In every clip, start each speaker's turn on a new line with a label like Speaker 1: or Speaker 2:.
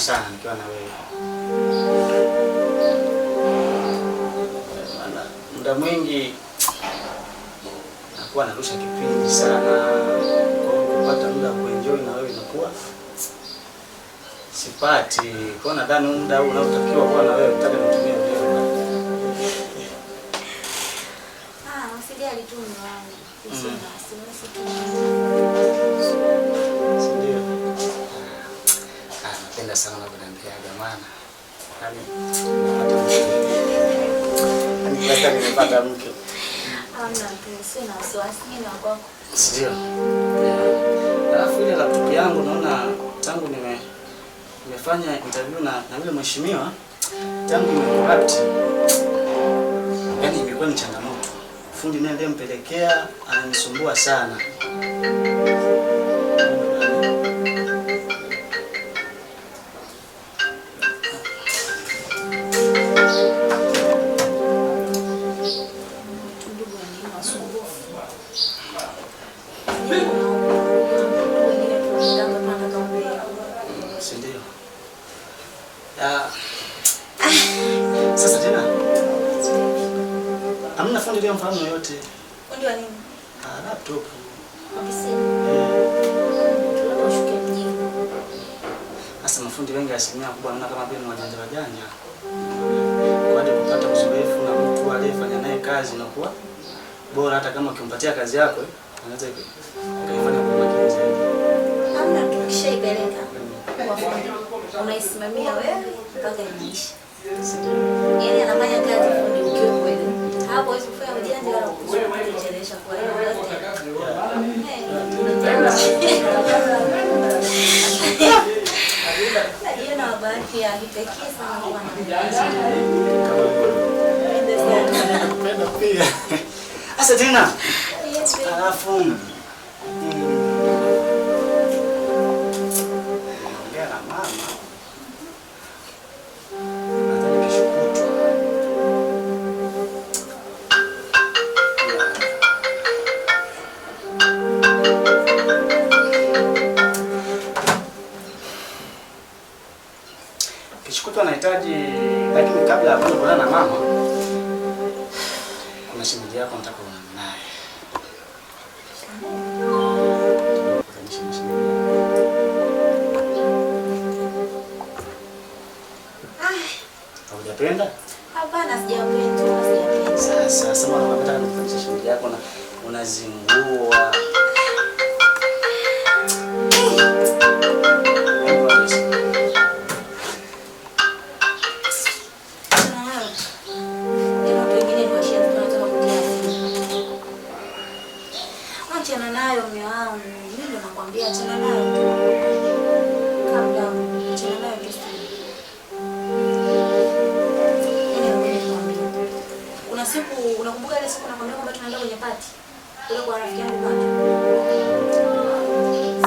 Speaker 1: sana nikiwa na wewe. Maana muda mwingi nakuwa narusha kipindi sana, kupata muda wa kuenjoy na wewe inakuwa sipati. Kwa nadhani muda huu unaotakiwa kuwa na wewe utaka nitumie leo.
Speaker 2: Usijali tu mume wangu. Usina wasiwasi tu.
Speaker 1: Ndio. Napenda sana unavyoniambia jamani. Nimepata mke.
Speaker 2: Hamna mpenzi, sina wasiwasi mimi na kwako.
Speaker 1: Ndio. Alafu ile laptop yangu naona tangu nimefanya interview na yule mheshimiwa, tangu nimecorrupt. Yaani imekuwa ni changamoto. Fundi naye ndiye mpelekea ananisumbua sana. Sasa tena hamna fundi leo mfahamu yote.
Speaker 2: Fundi wa nini?
Speaker 1: Laptop.
Speaker 2: Tunashuka mjini.
Speaker 1: Sasa mafundi wengi asilimia kubwa naona kama vile ni wajanja wajanja. Kwa hiyo kupata uzoefu na mtu aliyefanya naye kazi inakuwa bora, hata kama ukimpatia kazi yako anaweza kuifanya kwa makini zaidi.
Speaker 2: Hamna, tukishaipeleka kwa fundi unaisimamia wewe mpaka iishe. Yaani anafanya kazi fundi ukiwa kweli. Hapo hizo kufanya ujanja wala kuchelewesha kwa hiyo yote. Najua na bahati ya kipekee sana kwa
Speaker 1: napenda pia. Sasa tena. Alafu ongea na mama. Kishukutwa anahitaji, lakini kabla ya kuonana na mama kuna shemeji yako nataka kuonana naye. Hujapenda?
Speaker 2: Hapana, sijapenda.
Speaker 1: Sasa mwana unataka kumfanyisha shemeji yako na unazingua.
Speaker 2: Achana nayo mume wangu. Mimi ndo nakwambia achana nayo. Kabla achana nayo kesi. Kuna siku unakumbuka ile siku nakwambia kwamba tunaenda kwenye party kule kwa rafiki yangu kwanza.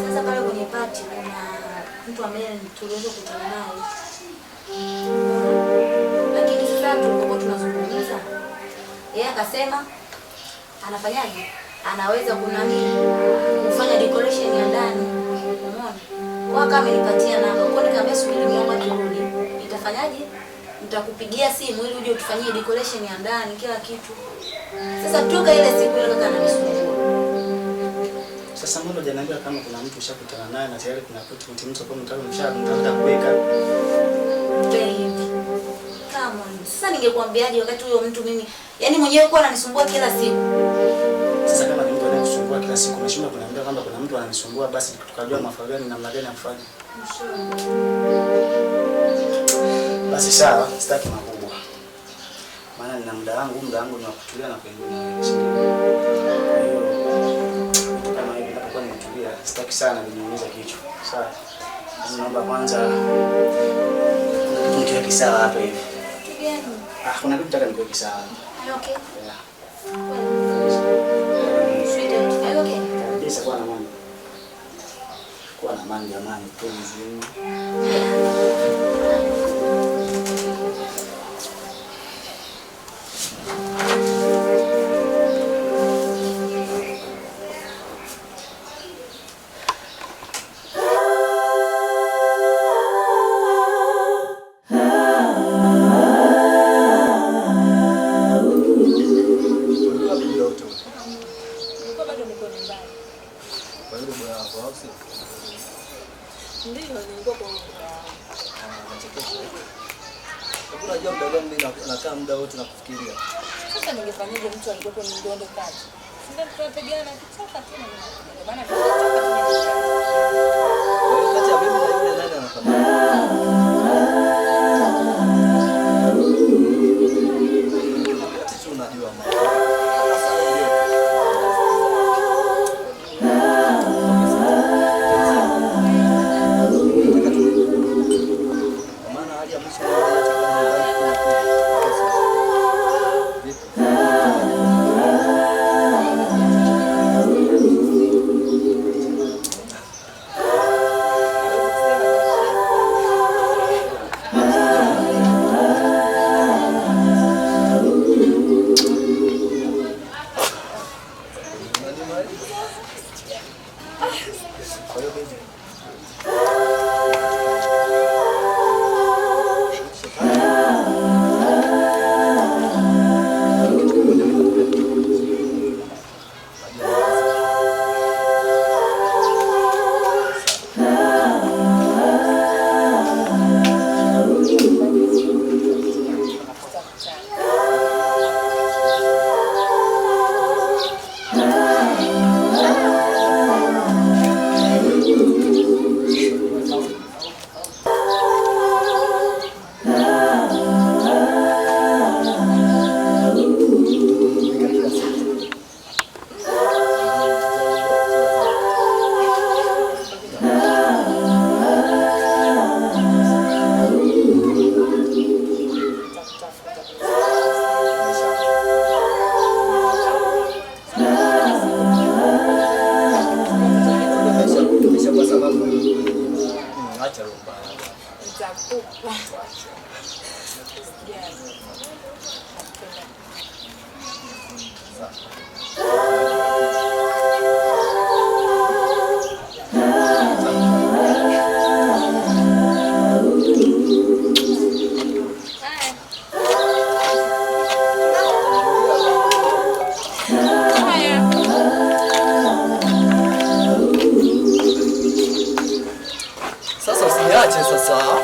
Speaker 2: Sasa pale kwenye party kuna mtu ambaye tuliweza kukutana naye. Lakini sasa tulipokuwa tunazungumza, yeye akasema anafanyaje? Anaweza kufanya decoration ya ndani. Umeona? Kwa kama amenipatia namba, kwa nikamwambia subiri niomba turudi. Nitafanyaje? Nitakupigia simu ili uje utufanyie decoration ya ndani kila kitu. Sasa toka ile siku ile kaka ananisumbua.
Speaker 1: Sasa mbona hujaniambia kama kuna mtu ushakutana naye na tayari kuna kitu mtu kwa mtaka mshaka kuweka?
Speaker 2: Baby. Come on. Sasa ningekuambiaje wakati huyo mtu mimi, yaani mwenyewe kwa ananisumbua kila siku.
Speaker 1: Sasa kama ni mtu anayekusumbua kila siku, umeshinda kuniambia kwamba kuna mtu ananisumbua, basi tukajua mafao gani namna gani ya kufanya. Basi sawa, sitaki makubwa. Maana nina muda wangu ni wa kutulia na kuendelea. Kama hivi ninapokuwa nimetulia, sitaki sana kuniumiza kichwa. Sawa. Naomba kwanza nikiweke sawa hapa hivi. Kuna kitu nataka niweke sawa.
Speaker 2: Okay.
Speaker 1: Yeah.
Speaker 2: Okay.
Speaker 1: Kuwa na amani jamani, mpenzi.
Speaker 3: unajua muda gani mimi nakaa muda wote na kufikiria.
Speaker 2: Sasa ningefanyaje mtu alikuwa ni ndondo kazi? Sasa tunapigana kichaka tu ndio maana
Speaker 3: kati ya mimi na yule nani anafanana? Sisi unajua mama. Sasa usiniache sasa.